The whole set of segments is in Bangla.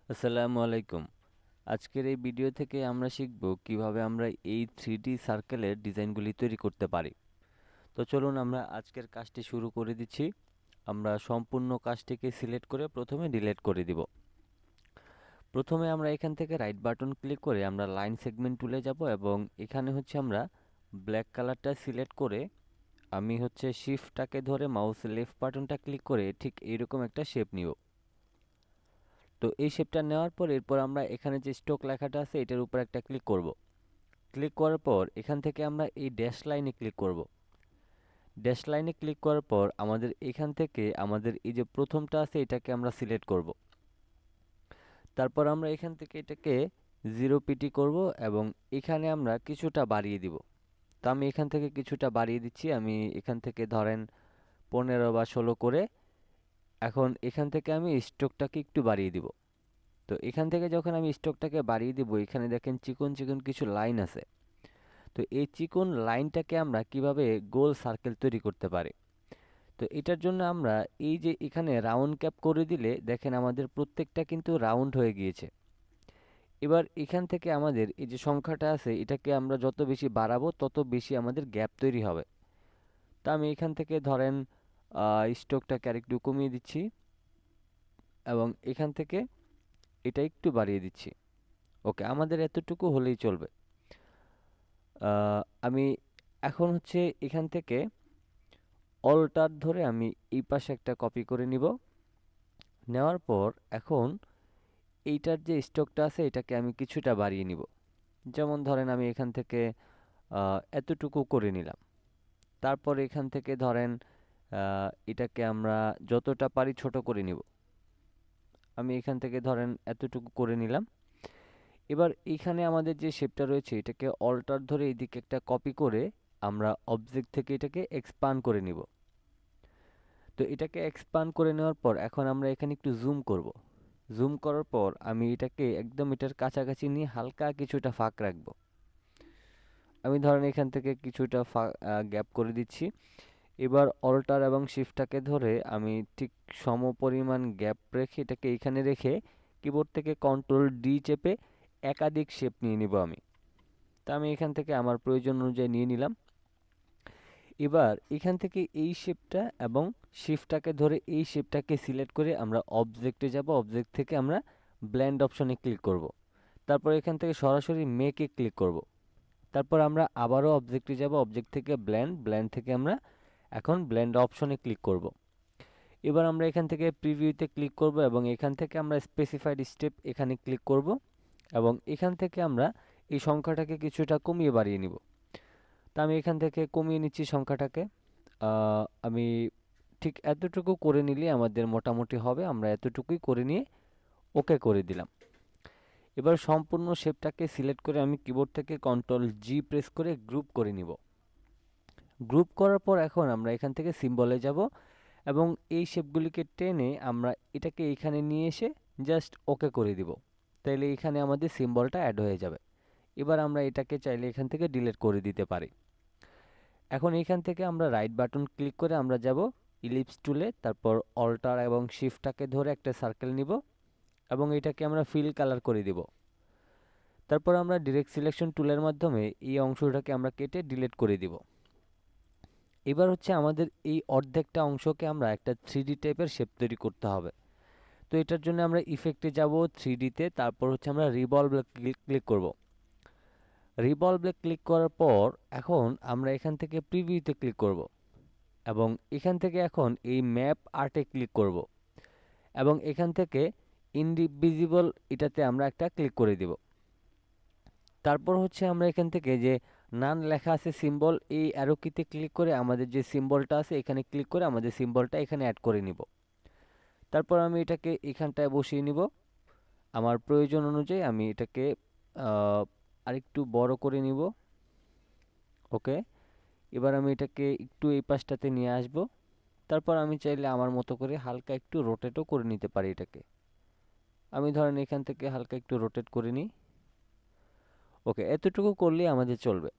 আসসালামু আলাইকুম। আজকের এই ভিডিও থেকে আমরা শিখব কিভাবে আমরা এই 3D সার্কেলের ডিজাইনগুলি তৈরি করতে পারি। তো চলুন আমরা আজকের কাজটি শুরু করে দিচ্ছি। আমরা সম্পূর্ণ কাজটিকে সিলেক্ট করে প্রথমে ডিলিট করে দিব। প্রথমে আমরা এখান থেকে রাইট বাটন ক্লিক করে আমরা লাইন সেগমেন্ট টুলে যাব এবং এখানে হচ্ছে আমরা ব্ল্যাক কালারটা সিলেক্ট করে আমি হচ্ছে শিফটটাকে ধরে মাউস লেফট বাটনটা ক্লিক করে ঠিক এইরকম একটা শেপ নিব। তো এই শেপটা নেওয়ার পর এরপর আমরা এখানে যে স্ট্রোক লেখাটা আছে এটার উপর একটা ক্লিক করব। ক্লিক করার পর এখান থেকে আমরা এই ড্যাশ লাইনে ক্লিক করব। ড্যাশ লাইনে ক্লিক করার পর আমাদের এখান থেকে আমাদের এই যে প্রথমটা আছে এটাকে আমরা সিলেক্ট করব। তারপর আমরা এখান থেকে এটাকে 0 পিটি করব এবং এখানে আমরা কিছুটা বাড়িয়ে দিব। তো আমি এখান থেকে কিছুটা বাড়িয়ে দিচ্ছি। আমি এখান থেকে ধরেন 15 বা 16 করে এখন এখান থেকে আমি স্ট্রোকটাকে একটু বাড়িয়ে দিব। তো এখান থেকে যখন আমি স্ট্রোকটাকে বাড়িয়ে দিব এখানে দেখেন চিকন চিকন কিছু লাইন আছে। তো এই চিকন লাইনটাকে আমরা কিভাবে গোল সার্কেল তৈরি করতে পারি। তো এটার জন্য আমরা এই যে এখানে রাউন্ড ক্যাপ করে দিলে দেখেন আমাদের প্রত্যেকটা কিন্তু রাউন্ড হয়ে গিয়েছে। এবার এখান থেকে আমাদের এই যে সংখ্যাটা আছে এটাকে আমরা যত বেশি বাড়াবো তত বেশি আমাদের গ্যাপ তৈরি হবে। তো আমি এখান থেকে ধরেন স্ট্রোকটাকে আরেকটু কমিয়ে দিচ্ছি এবং এখান থেকে এটা একটু বাড়িয়ে দিচ্ছি। ওকে, আমাদের এতটুকু হলেই চলবে। আমি এখন হচ্ছে এখান থেকে অল্টার ধরে আমি এই পাশে একটা কপি করে নিব। নেওয়ার পর এখন এইটার যে স্টকটা আছে এটাকে আমি কিছুটা বাড়িয়ে নিব। যেমন ধরেন আমি এখান থেকে এতটুকু করে নিলাম। তারপর এখান থেকে ধরেন এটাকে আমরা যতটা পারি ছোট করে নিব। আমি এখান থেকে ধরেন এতটুকু করে নিলাম। এবার এইখানে আমাদের যে শেপটা রয়েছে এটাকে অল্টার ধরে এইদিকে একটা কপি করে আমরা অবজেক্ট থেকে এটাকে এক্সপান্ড করে নিব। তো এটাকে এক্সপান্ড করে নেওয়ার পর এখন আমরা এখানে একটু জুম করব। জুম করার পর আমি এটাকে একদম এটার কাছাকাছি নিয়ে হালকা কিছুটা ফাঁক রাখবো। আমি ধরেন এখান থেকে কিছুটা গ্যাপ করে দিচ্ছি। এবার অল্টার এবং শিফটটাকে ধরে আমি ঠিক সমপরিমাণ গ্যাপ রেখে এটাকে এইখানে রেখে কিবোর্ড থেকে কন্ট্রোল ডি চেপে একাধিক শেপ নিয়ে নিব আমি। তা আমি এখান থেকে আমার প্রয়োজন অনুযায়ী নিয়ে নিলাম। এবার এখান থেকে এই শেপটা এবং শিফটটাকে ধরে এই শেপটাকে সিলেক্ট করে আমরা অবজেক্টে যাব। অবজেক্ট থেকে আমরা ব্লেন্ড অপশনে ক্লিক করব। তারপর এখান থেকে সরাসরি মেকে ক্লিক করব। তারপর আমরা আবারও অবজেক্টে যাব। অবজেক্ট থেকে ব্লেন্ড থেকে আমরা এখন ব্লেন্ড অপশনে ক্লিক করব। এবার আমরা এখান থেকে প্রিভিউতে ক্লিক করব এবং এখান থেকে আমরা স্পেসিফাইড স্টেপ এখানে ক্লিক করব এবং এখান থেকে আমরা এই সংখ্যাটাকে কিছুটা কমিয়ে বাড়িয়ে নিব। তা আমি এখান থেকে কমিয়ে নিচ্ছি সংখ্যাটাকে। আমি ঠিক এতটুকু করে নিলে আমাদের মোটামুটি হবে। আমরা এতটুকুই করে নিয়ে ওকে করে দিলাম। এবার সম্পূর্ণ শেপটাকে সিলেক্ট করে আমি কিবোর্ড থেকে কন্ট্রোল জি প্রেস করে গ্রুপ করে নিব। গ্রুপ করার পর এখন আমরা এখান থেকে সিম্বলে যাব এবং এই শেপগুলিকে টেনে আমরা এটাকে এইখানে নিয়ে এসে জাস্ট ওকে করে দিব। তাইলে এখানে আমাদের সিম্বলটা অ্যাড হয়ে যাবে। এবার আমরা এটাকে চাইলে এখান থেকে ডিলিট করে দিতে পারি। এখন এখান থেকে আমরা রাইট বাটন ক্লিক করে আমরা যাব ইলিপস টুলে। তারপর অল্টার এবং শিফটটাকে ধরে একটা সার্কেল নিব এবং এটাকে আমরা ফিল কালার করে দিব। তারপর আমরা ডিরেক্ট সিলেকশন টুলের মাধ্যমে এই অংশটাকে আমরা কেটে ডিলিট করে দিব। এবার হচ্ছে আমাদের এই অর্ধেকটা অংশকে আমরা একটা 3D টাইপের শেপ তৈরি করতে হবে। তো এটার জন্য আমরা ইফেক্টে যাব 3Dতে। তারপর হচ্ছে আমরা রিভলভ ক্লিক করব। রিভলভে ক্লিক করার পর এখন আমরা এখান থেকে প্রিভিউতে ক্লিক করব এবং এখান থেকে এখন এই ম্যাপ আর্টে ক্লিক করব এবং এখান থেকে ইনভিজিবল এটাতে আমরা একটা ক্লিক করে দিব। তারপর হচ্ছে আমরা এখান থেকে যে নান লেখা আছে সিম্বল, এই অ্যারো কিতে ক্লিক করে আমাদের যে সিম্বলটা আছে এখানে ক্লিক করে আমাদের সিম্বলটা এখানে অ্যাড করে নিব। তারপর আমি এটাকে এখানটায় বসিয়ে নিব। আমার প্রয়োজন অনুযায়ী আমি এটাকে আরেকটু বড় করে নিব। ওকে, এবার আমি এটাকে একটু এই পাশটাতে নিয়ে আসব। তারপর আমি চাইলে আমার মতো করে হালকা একটু রোটেটও করে নিতে পারি এটাকে। আমি ধরেন এখান থেকে হালকা একটু রোটেট করে নিই। ওকে, এতটুকু করলেই আমাদের চলবে।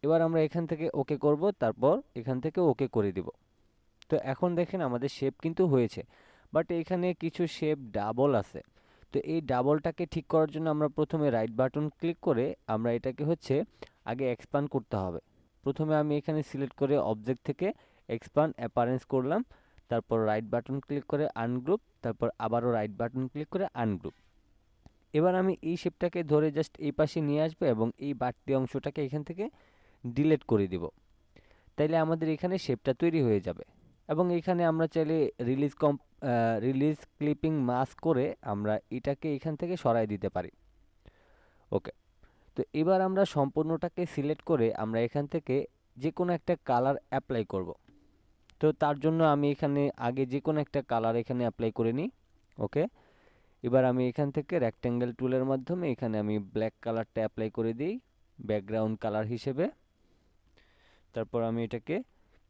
এবার আমরা এখান থেকে ওকে করব, তারপর এখান থেকে ওকে করে দিব। তো এখন দেখেন আমাদের শেপ কিন্তু হয়েছে, বাট এখানে কিছু শেপ ডাবল আছে। তো এই ডাবলটাকে ঠিক করার জন্য আমরা প্রথমে রাইট বাটন ক্লিক করে আমরা এটাকে হচ্ছে আগে এক্সপ্যান্ড করতে হবে। প্রথমে আমি এখানে সিলেক্ট করে অবজেক্ট থেকে এক্সপ্যান্ড অ্যাপারেন্স করলাম, তারপর রাইট বাটন ক্লিক করে আনগ্রুপ, তারপর আবারও রাইট বাটন ক্লিক করে আনগ্রুপ। এবার আমি এই শেপটাকে ধরে জাস্ট এই পাশে নিয়ে আসবো এবং এই বাড়তি অংশটাকে এখান থেকে ডিলিট করে দিব। তাইলে আমাদের এখানে শেপটা তৈরি হয়ে যাবে। এবং এখানে আমরা চাইলে রিলিজ ক্লিপিং মাস্ক করে আমরা এটাকে এখান থেকে সরাই দিতে পারি। ওকে, তো এবার আমরা সম্পূর্ণটাকে সিলেক্ট করে আমরা এখান থেকে যে কোনো একটা কালার অ্যাপ্লাই করব। তো তার জন্য আমি এখানে আগে যে কোনো একটা কালার এখানে অ্যাপ্লাই করে নিই। ওকে, এবার আমি এখান থেকে রেক্ট্যাঙ্গেল টুলের মাধ্যমে এখানে আমি ব্ল্যাক কালারটা অ্যাপ্লাই করে দিই ব্যাকগ্রাউন্ড কালার হিসেবে। তারপর আমি এটাকে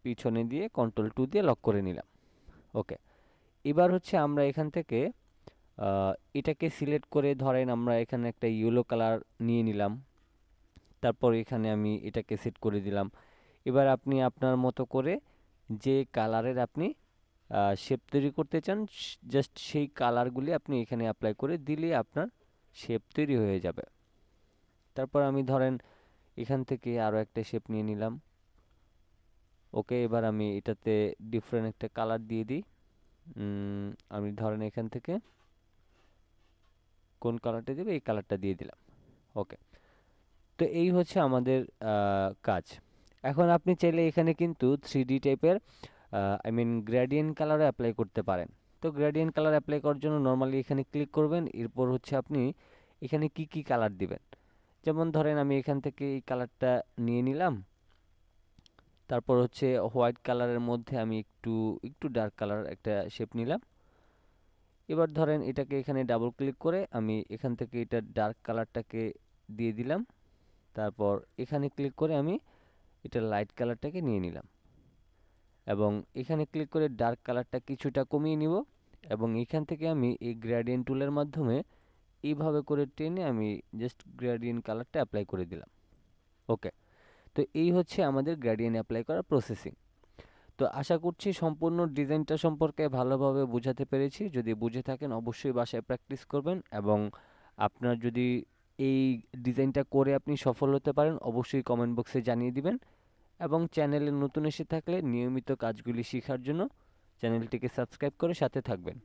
পিছনে দিয়ে Ctrl+2 দিয়ে লক করে নিলাম। ওকে, এবার হচ্ছে আমরা এখান থেকে এটাকে সিলেক্ট করে ধরেন আমরা এখানে একটা ইয়েলো কালার নিয়ে নিলাম, তারপর এখানে আমি এটাকে সেট করে দিলাম। এবার আপনি আপনার মতো করে যে কালারের আপনি শেপ তৈরি করতে চান জাস্ট সেই কালারগুলি আপনি এখানে অ্যাপ্লাই করে দিলেই আপনার শেপ তৈরি হয়ে যাবে। তারপর আমি ধরেন এখান থেকে আরও একটা শেপ নিয়ে নিলাম। ওকে, এবার আমি এটাতে ডিফারেন্ট একটা কালার দিয়ে দিই। আমি ধরেন এখান থেকে কোন কালারটা দেবে এই কালারটা দিয়ে দিলাম। ওকে, তো এই হচ্ছে আমাদের কাজ। এখন আপনি চাইলে এখানে কিন্তু 3D টাইপের গ্রেডিয়েন্ট কালারও অ্যাপ্লাই করতে পারেন। তো গ্রেডিয়েন্ট কালার অ্যাপ্লাই করার জন্য নর্মালি এখানে ক্লিক করবেন, এরপর হচ্ছে আপনি এখানে কি কি কালার দিবেন। যেমন ধরেন আমি এখান থেকে এই কালারটা নিয়ে নিলাম, তারপর হচ্ছে হোয়াইট কালারের মধ্যে আমি একটু একটু ডার্ক কালার একটা শেপ নিলাম। এবার ধরেন এটাকে এখানে ডাবল ক্লিক করে আমি এখান থেকে এটা ডার্ক কালারটাকে দিয়ে দিলাম, তারপর এখানে ক্লিক করে আমি এটা লাইট কালারটাকে নিয়ে নিলাম এবং এখানে ক্লিক করে ডার্ক কালারটা কিছুটা কমিয়ে নিব এবং এখান থেকে আমি এই গ্রেডিয়েন্ট টুলের মাধ্যমে এইভাবে করে টেনে আমি জাস্ট গ্রেডিয়েন্ট কালারটা অ্যাপ্লাই করে দিলাম। ওকে, তো এই হচ্ছে আমাদের গ্রেডিয়েন্ট অ্যাপ্লাই করার প্রসেসিং। তো আশা করছি সম্পূর্ণ ডিজাইনটা সম্পর্কে ভালোভাবে বোঝাতে পেরেছি। যদি বুঝে থাকেন অবশ্যই বাসায় প্র্যাকটিস করবেন এবং আপনার যদি এই ডিজাইনটা করে আপনি সফল হতে পারেন অবশ্যই কমেন্ট বক্সে জানিয়ে দিবেন এবং চ্যানেলে নতুন এসে থাকলে নিয়মিত কাজগুলি শেখার জন্য চ্যানেলটিকে সাবস্ক্রাইব করে সাথে থাকবেন।